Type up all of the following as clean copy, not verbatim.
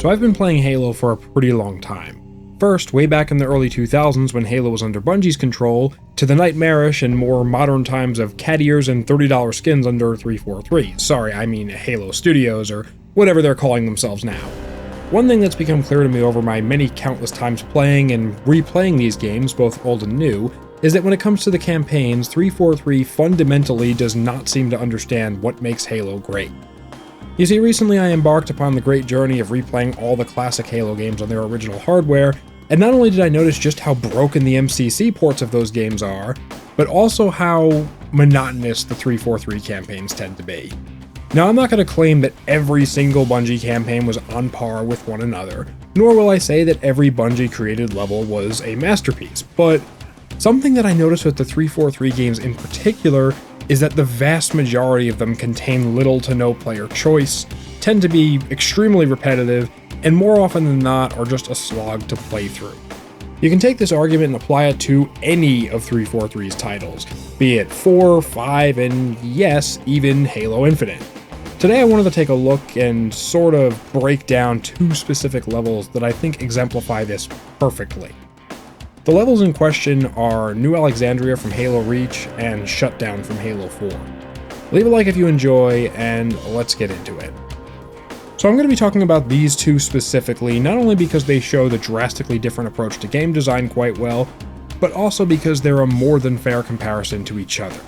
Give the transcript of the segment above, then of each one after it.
So I've been playing Halo for a pretty long time. First, way back in the early 2000s when Halo was under Bungie's control, to the nightmarish and more modern times of cat ears and $30 skins under 343's. Sorry, I mean Halo Studios, or whatever they're calling themselves now. One thing that's become clear to me over my many countless times playing and replaying these games, both old and new, is that when it comes to the campaigns, 343 fundamentally does not seem to understand what makes Halo great. You see, recently I embarked upon the great journey of replaying all the classic Halo games on their original hardware, and not only did I notice just how broken the MCC ports of those games are, but also how monotonous the 343 campaigns tend to be. Now, I'm not going to claim that every single Bungie campaign was on par with one another, nor will I say that every Bungie created level was a masterpiece, but something that I noticed with the 343 games in particular is that the vast majority of them contain little to no player choice, tend to be extremely repetitive, and more often than not are just a slog to play through. You can take this argument and apply it to any of 343's titles, be it 4, 5, and yes, even Halo Infinite. Today I wanted to take a look and sort of break down two specific levels that I think exemplify this perfectly. The levels in question are New Alexandria from Halo Reach and Shutdown from Halo 4. Leave a like if you enjoy, and let's get into it. So I'm going to be talking about these two specifically, not only because they show the drastically different approach to game design quite well, but also because they're a more than fair comparison to each other.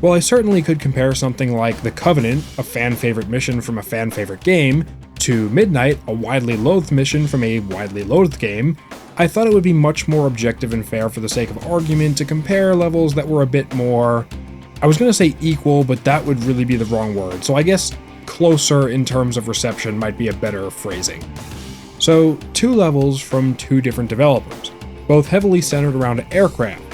While I certainly could compare something like The Covenant, a fan-favorite mission from a fan-favorite game, to Midnight, a widely loathed mission from a widely loathed game, I thought it would be much more objective and fair for the sake of argument to compare levels that were a bit more, I was going to say equal, but that would really be the wrong word, so I guess closer in terms of reception might be a better phrasing. So, two levels from two different developers, both heavily centered around aircraft.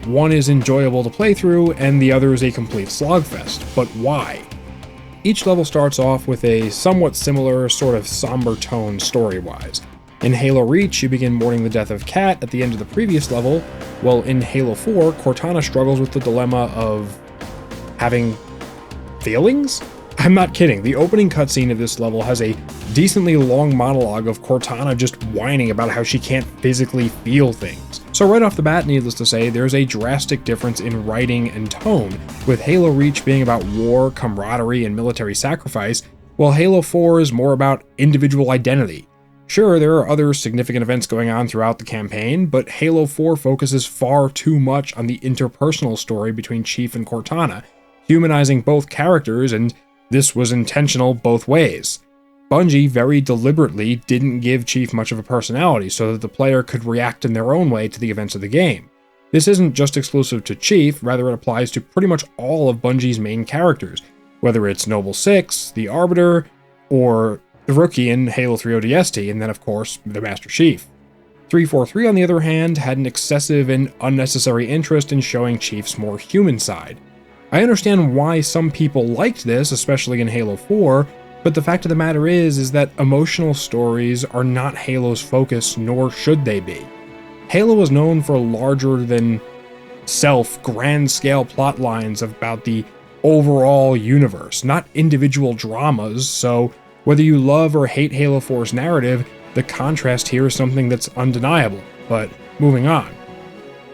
One is enjoyable to play through, and the other is a complete slogfest, but why? Each level starts off with a somewhat similar, sort of somber tone story-wise. In Halo Reach, you begin mourning the death of Kat at the end of the previous level, while in Halo 4, Cortana struggles with the dilemma of having feelings? I'm not kidding, the opening cutscene of this level has a decently long monologue of Cortana just whining about how she can't physically feel things. So right off the bat, needless to say, there's a drastic difference in writing and tone, with Halo Reach being about war, camaraderie, and military sacrifice, while Halo 4 is more about individual identity. Sure, there are other significant events going on throughout the campaign, but Halo 4 focuses far too much on the interpersonal story between Chief and Cortana, humanizing both characters, and this was intentional both ways. Bungie very deliberately didn't give Chief much of a personality so that the player could react in their own way to the events of the game. This isn't just exclusive to Chief, rather it applies to pretty much all of Bungie's main characters, whether it's Noble 6, the Arbiter, or the Rookie in Halo 3 ODST, and then of course, the Master Chief. 343 on the other hand had an excessive and unnecessary interest in showing Chief's more human side. I understand why some people liked this, especially in Halo 4, but the fact of the matter is that emotional stories are not Halo's focus, nor should they be. Halo was known for larger than self, grand-scale plot lines about the overall universe, not individual dramas, so whether you love or hate Halo 4's narrative, the contrast here is something that's undeniable, but moving on.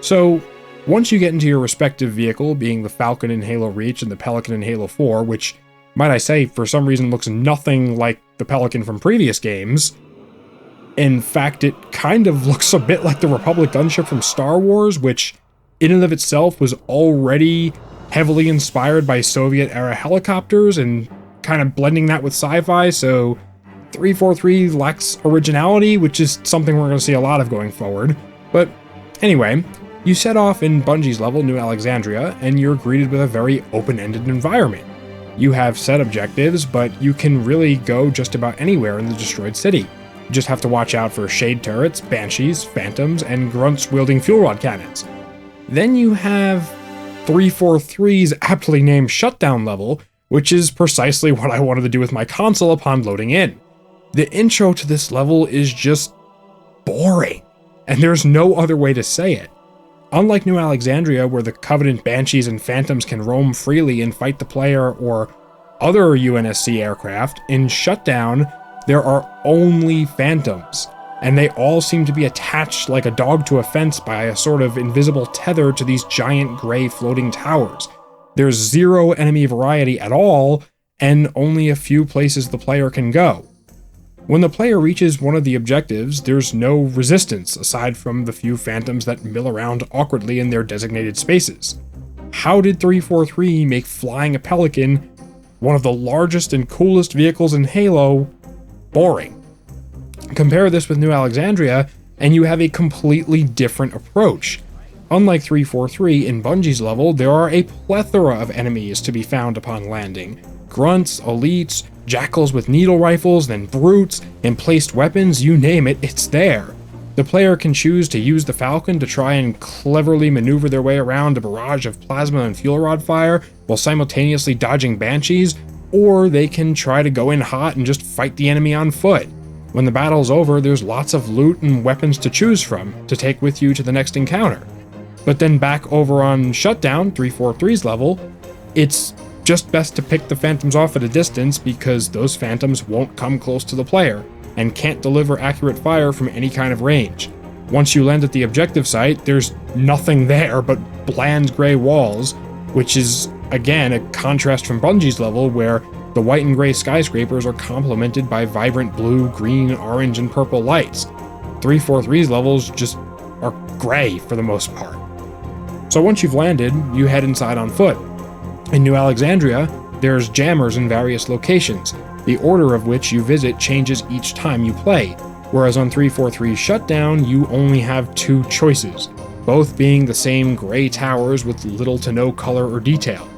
So, once you get into your respective vehicle, being the Falcon in Halo Reach and the Pelican in Halo 4, which, might I say, for some reason looks nothing like the Pelican from previous games. In fact, it kind of looks a bit like the Republic gunship from Star Wars, which, in and of itself, was already heavily inspired by Soviet-era helicopters, and kind of blending that with sci-fi, so 343 lacks originality, which is something we're going to see a lot of going forward. But anyway, you set off in Bungie's level, New Alexandria, and you're greeted with a very open-ended environment. You have set objectives, but you can really go just about anywhere in the destroyed city. You just have to watch out for shade turrets, banshees, phantoms, and grunts wielding fuel rod cannons. Then you have 343's aptly named Shutdown level, which is precisely what I wanted to do with my console upon loading in. The intro to this level is just boring, and there's no other way to say it. Unlike New Alexandria, where the Covenant Banshees and Phantoms can roam freely and fight the player or other UNSC aircraft, in Shutdown, there are only phantoms, and they all seem to be attached like a dog to a fence by a sort of invisible tether to these giant gray floating towers. There's zero enemy variety at all, and only a few places the player can go. When the player reaches one of the objectives, there's no resistance aside from the few phantoms that mill around awkwardly in their designated spaces. How did 343 make flying a pelican, one of the largest and coolest vehicles in Halo, boring? Compare this with New Alexandria, and you have a completely different approach. Unlike 343, in Bungie's level, there are a plethora of enemies to be found upon landing. Grunts, elites, jackals with needle rifles, then brutes, emplaced weapons, you name it, it's there. The player can choose to use the Falcon to try and cleverly maneuver their way around a barrage of plasma and fuel rod fire while simultaneously dodging banshees, or they can try to go in hot and just fight the enemy on foot. When the battle's over, there's lots of loot and weapons to choose from to take with you to the next encounter. But then back over on Shutdown, 343's level, it's just best to pick the phantoms off at a distance because those phantoms won't come close to the player and can't deliver accurate fire from any kind of range. Once you land at the objective site, there's nothing there but bland gray walls, which is, again, a contrast from Bungie's level where the white and gray skyscrapers are complemented by vibrant blue, green, orange, and purple lights. 343's levels just are gray for the most part. So once you've landed, you head inside on foot. In New Alexandria, there's jammers in various locations, the order of which you visit changes each time you play, whereas on 343's Shutdown, you only have two choices, both being the same gray towers with little to no color or detail.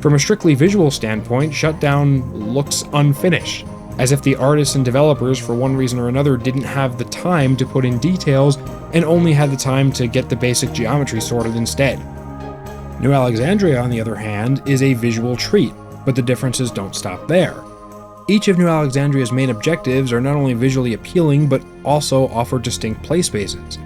From a strictly visual standpoint, Shutdown looks unfinished, as if the artists and developers for one reason or another didn't have the time to put in details and only had the time to get the basic geometry sorted instead. New Alexandria, on the other hand, is a visual treat, but the differences don't stop there. Each of New Alexandria's main objectives are not only visually appealing, but also offer distinct play spaces.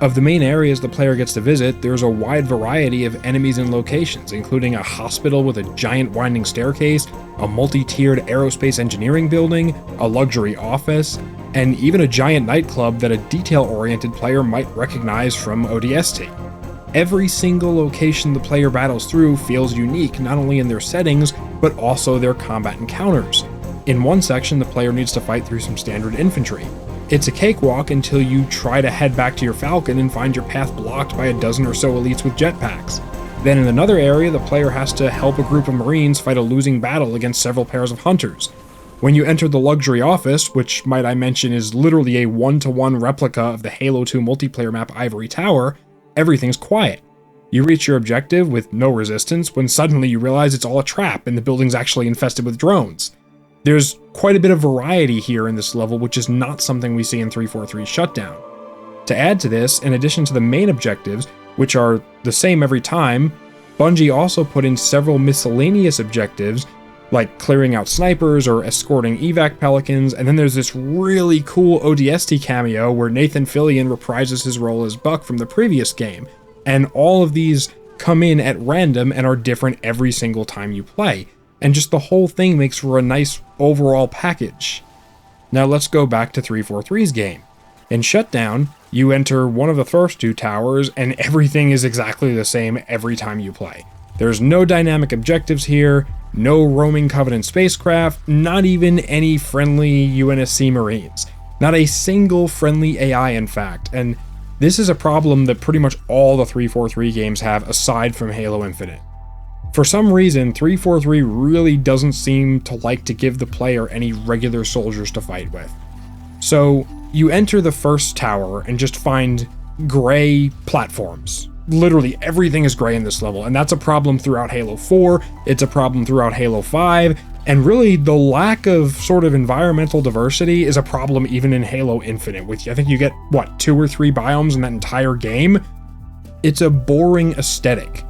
Of the main areas the player gets to visit, there's a wide variety of enemies and locations, including a hospital with a giant winding staircase, a multi-tiered aerospace engineering building, a luxury office, and even a giant nightclub that a detail-oriented player might recognize from ODST. Every single location the player battles through feels unique not only in their settings, but also their combat encounters. In one section, the player needs to fight through some standard infantry. It's a cakewalk until you try to head back to your Falcon and find your path blocked by a dozen or so elites with jetpacks. Then in another area, the player has to help a group of Marines fight a losing battle against several pairs of hunters. When you enter the luxury office, which might I mention is literally a one-to-one replica of the Halo 2 multiplayer map Ivory Tower, everything's quiet. You reach your objective with no resistance when suddenly you realize it's all a trap and the building's actually infested with drones. There's quite a bit of variety here in this level, which is not something we see in 343's Shutdown. To add to this, in addition to the main objectives, which are the same every time, Bungie also put in several miscellaneous objectives, like clearing out snipers or escorting evac pelicans, and then there's this really cool ODST cameo where Nathan Fillion reprises his role as Buck from the previous game, and all of these come in at random and are different every single time you play, and just the whole thing makes for a nice overall package. Now let's go back to 343's game. In Shutdown, you enter one of the first two towers, and everything is exactly the same every time you play. There's no dynamic objectives here, no roaming Covenant spacecraft, not even any friendly UNSC Marines. Not a single friendly AI, in fact, and this is a problem that pretty much all the 343 games have aside from Halo Infinite. For some reason, 343 really doesn't seem to like to give the player any regular soldiers to fight with. So, you enter the first tower and just find gray platforms. Literally everything is gray in this level, and that's a problem throughout Halo 4, it's a problem throughout Halo 5, and really the lack of sort of environmental diversity is a problem even in Halo Infinite, which I think you get, 2 or 3 biomes in that entire game? It's a boring aesthetic.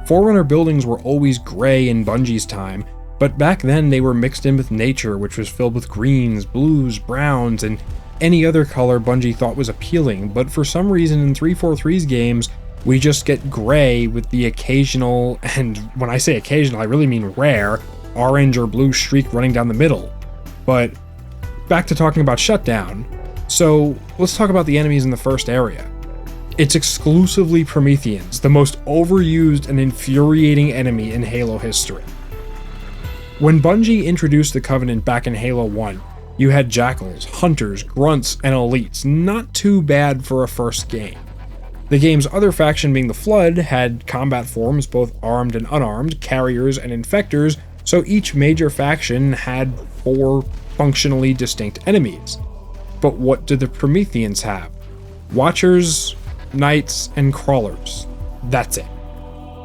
Forerunner buildings were always gray in Bungie's time, but back then they were mixed in with nature, which was filled with greens, blues, browns, and any other color Bungie thought was appealing, but for some reason in 343's games, we just get gray with the occasional, and when I say occasional, I really mean rare, orange or blue streak running down the middle. But back to talking about Shutdown. So let's talk about the enemies in the first area. It's exclusively Prometheans, the most overused and infuriating enemy in Halo history. When Bungie introduced the Covenant back in Halo 1, you had Jackals, Hunters, Grunts, and Elites, not too bad for a first game. The game's other faction, being the Flood, had combat forms, both armed and unarmed, carriers and infectors, so each major faction had 4 functionally distinct enemies. But what do the Prometheans have? Watchers, Knights, and Crawlers. That's it.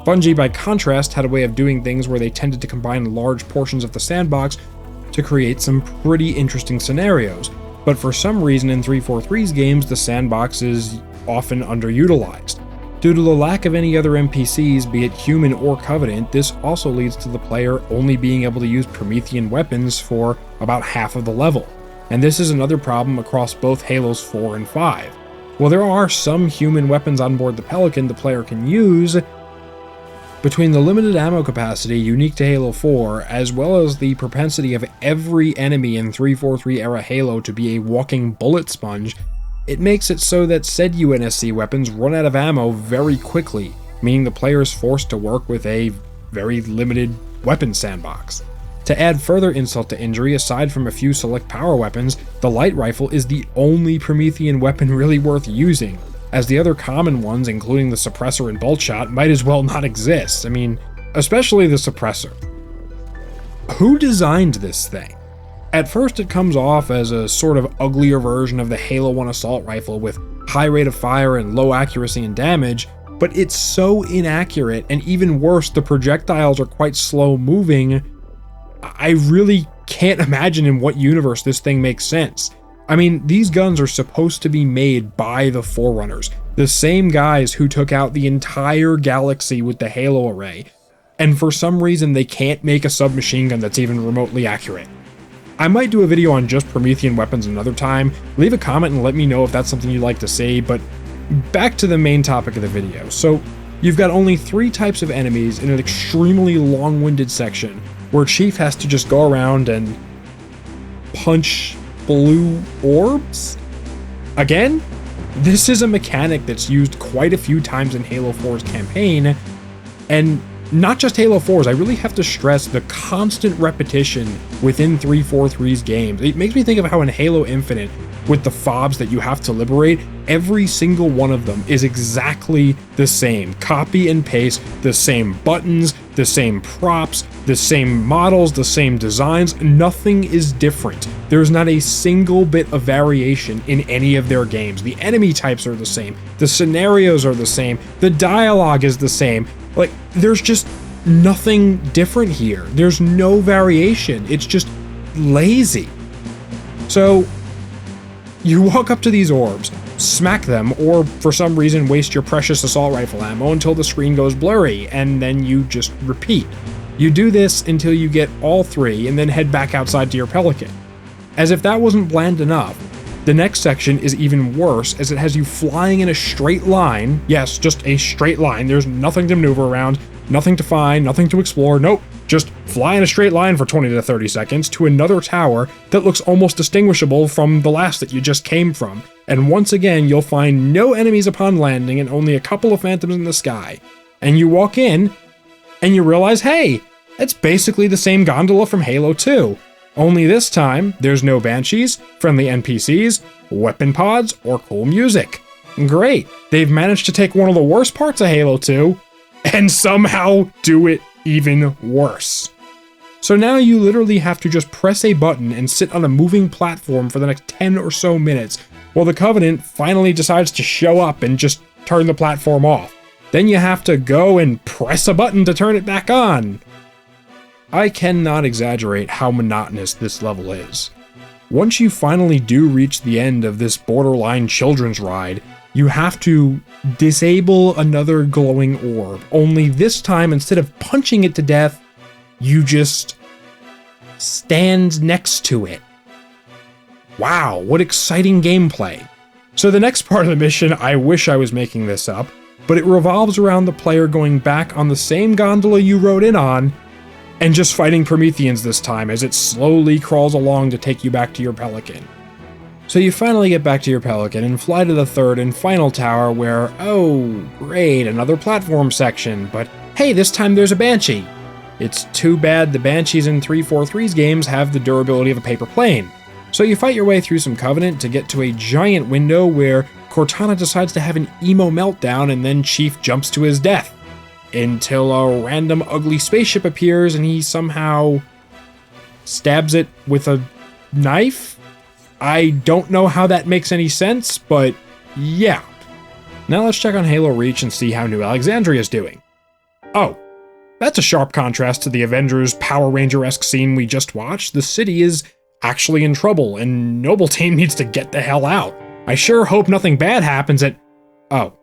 Bungie, by contrast, had a way of doing things where they tended to combine large portions of the Sandbox to create some pretty interesting scenarios, but for some reason in 343's games, the Sandbox is often underutilized. Due to the lack of any other NPCs, be it human or Covenant, this also leads to the player only being able to use Promethean weapons for about half of the level, and this is another problem across both Halos 4 and 5. While there are some human weapons on board the Pelican the player can use, between the limited ammo capacity unique to Halo 4, as well as the propensity of every enemy in 343 era Halo to be a walking bullet sponge, it makes it so that said UNSC weapons run out of ammo very quickly, meaning the player is forced to work with a very limited weapon sandbox. To add further insult to injury, aside from a few select power weapons, the light rifle is the only Promethean weapon really worth using, as the other common ones, including the suppressor and bolt shot, might as well not exist. I mean, especially the suppressor. Who designed this thing? At first it comes off as a sort of uglier version of the Halo 1 assault rifle with high rate of fire and low accuracy and damage, but it's so inaccurate, and even worse, the projectiles are quite slow moving. I really can't imagine in what universe this thing makes sense. I mean, these guns are supposed to be made by the Forerunners, the same guys who took out the entire galaxy with the Halo array, and for some reason they can't make a submachine gun that's even remotely accurate. I might do a video on just Promethean weapons another time. Leave a comment and let me know if that's something you'd like to see, but back to the main topic of the video. So, you've got only 3 types of enemies in an extremely long-winded section, where Chief has to just go around and punch blue orbs? Again? This is a mechanic that's used quite a few times in Halo 4's campaign, and not just Halo 4's, I really have to stress the constant repetition within 343's games. It makes me think of how in Halo Infinite, with the fobs that you have to liberate, every single one of them is exactly the same. Copy and paste, the same buttons, the same props, the same models, the same designs. Nothing is different. There's not a single bit of variation in any of their games. The enemy types are the same. The scenarios are the same. The dialogue is the same. Like, there's just nothing different here. There's no variation. It's just lazy. So, you walk up to these orbs, smack them, or for some reason waste your precious assault rifle ammo until the screen goes blurry, and then you just repeat. You do this until you get all 3, and then head back outside to your Pelican. As if that wasn't bland enough, the next section is even worse, as it has you flying in a straight line. Yes, just a straight line. There's nothing to maneuver around, nothing to find, nothing to explore. Nope, just fly in a straight line for 20 to 30 seconds to another tower that looks almost distinguishable from the last that you just came from. And once again, you'll find no enemies upon landing and only a couple of phantoms in the sky. And you walk in, and you realize, hey, it's basically the same gondola from Halo 2. Only this time, there's no banshees, friendly NPCs, weapon pods, or cool music. Great, they've managed to take one of the worst parts of Halo 2 and somehow do it even worse. So now you literally have to just press a button and sit on a moving platform for the next 10 or so minutes while the Covenant finally decides to show up and just turn the platform off. Then you have to go and press a button to turn it back on. I cannot exaggerate how monotonous this level is. Once you finally do reach the end of this borderline children's ride, you have to disable another glowing orb, only this time instead of punching it to death, you just stand next to it. Wow, what exciting gameplay. So the next part of the mission, I wish I was making this up, but it revolves around the player going back on the same gondola you rode in on and just fighting Prometheans this time as it slowly crawls along to take you back to your Pelican. So you finally get back to your Pelican and fly to the third and final tower where, oh, great, another platform section, but hey, this time there's a Banshee. It's too bad the Banshees in 343's games have the durability of a paper plane. So you fight your way through some Covenant to get to a giant window where Cortana decides to have an emo meltdown and then Chief jumps to his death. Until a random ugly spaceship appears and he somehow stabs it with a knife? I don't know how that makes any sense, but yeah. Now let's check on Halo Reach and see how New Alexandria is doing. Oh, that's a sharp contrast to the Avengers Power Ranger-esque scene we just watched. The city is actually in trouble and Noble Team needs to get the hell out. I sure hope nothing bad happens at... Oh.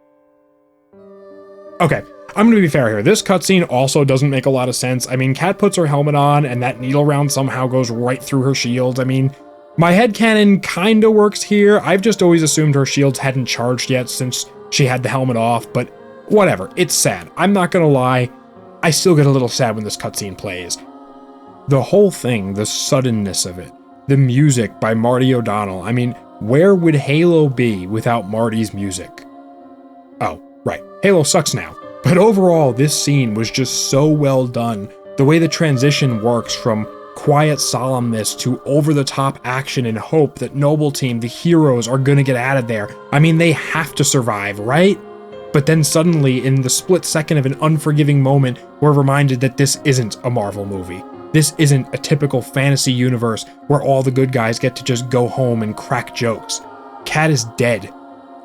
Okay. I'm gonna be fair here, this cutscene also doesn't make a lot of sense. I mean, Kat puts her helmet on, and that needle round somehow goes right through her shield. I mean, my headcanon kinda works here. I've just always assumed her shields hadn't charged yet since she had the helmet off, but whatever, it's sad. I'm not gonna lie, I still get a little sad when this cutscene plays. The whole thing, the suddenness of it, the music by Marty O'Donnell, I mean, where would Halo be without Marty's music? Oh, right, Halo sucks now. But overall, this scene was just so well done. The way the transition works from quiet solemnness to over-the-top action and hope that Noble Team, the heroes, are gonna get out of there. I mean, they have to survive, right? But then suddenly, in the split second of an unforgiving moment, we're reminded that this isn't a Marvel movie. This isn't a typical fantasy universe where all the good guys get to just go home and crack jokes. Kat is dead.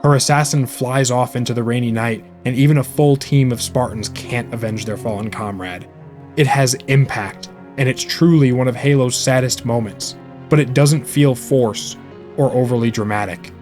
Her assassin flies off into the rainy night, and even a full team of Spartans can't avenge their fallen comrade. It has impact, and it's truly one of Halo's saddest moments, but it doesn't feel forced or overly dramatic.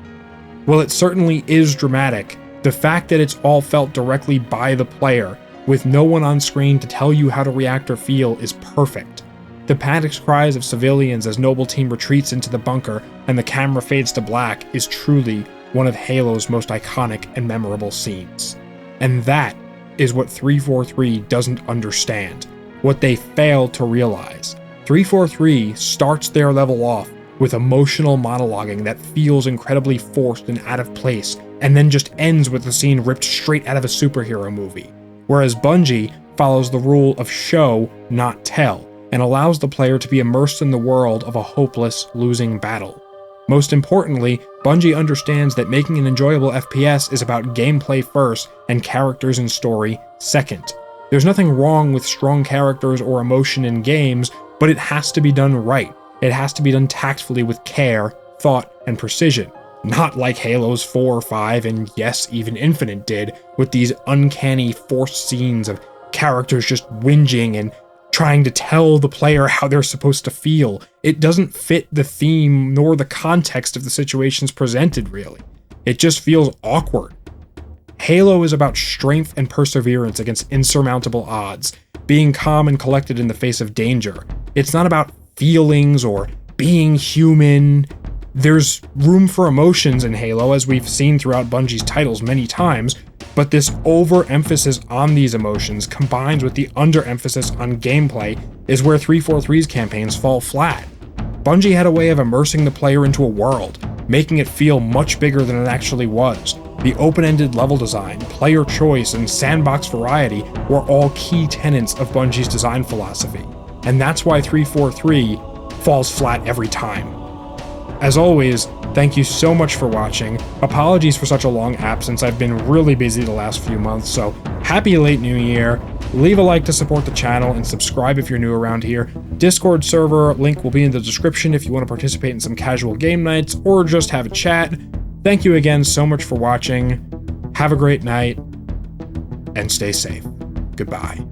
While it certainly is dramatic, the fact that it's all felt directly by the player, with no one on screen to tell you how to react or feel, is perfect. The panicked cries of civilians as Noble Team retreats into the bunker and the camera fades to black is truly one of Halo's most iconic and memorable scenes. And that is what 343 doesn't understand, what they fail to realize. 343 starts their level off with emotional monologuing that feels incredibly forced and out of place, and then just ends with a scene ripped straight out of a superhero movie. Whereas Bungie follows the rule of show, not tell, and allows the player to be immersed in the world of a hopeless, losing battle. Most importantly, Bungie understands that making an enjoyable FPS is about gameplay first and characters and story second. There's nothing wrong with strong characters or emotion in games, but it has to be done right. It has to be done tactfully with care, thought, and precision. Not like Halo's 4, 5, and yes, even Infinite did, with these uncanny forced scenes of characters just whinging and trying to tell the player how they're supposed to feel. It doesn't fit the theme nor the context of the situations presented, really. It just feels awkward. Halo is about strength and perseverance against insurmountable odds, being calm and collected in the face of danger. It's not about feelings or being human. There's room for emotions in Halo, as we've seen throughout Bungie's titles many times, but this overemphasis on these emotions combined with the underemphasis on gameplay is where 343's campaigns fall flat. Bungie had a way of immersing the player into a world, making it feel much bigger than it actually was. The open-ended level design, player choice, and sandbox variety were all key tenets of Bungie's design philosophy, and that's why 343 falls flat every time. As always, thank you so much for watching. Apologies for such a long absence, I've been really busy the last few months, so happy late new year. Leave a like to support the channel and subscribe if you're new around here. Discord server link will be in the description if you want to participate in some casual game nights or just have a chat. Thank you again so much for watching. Have a great night and stay safe. Goodbye.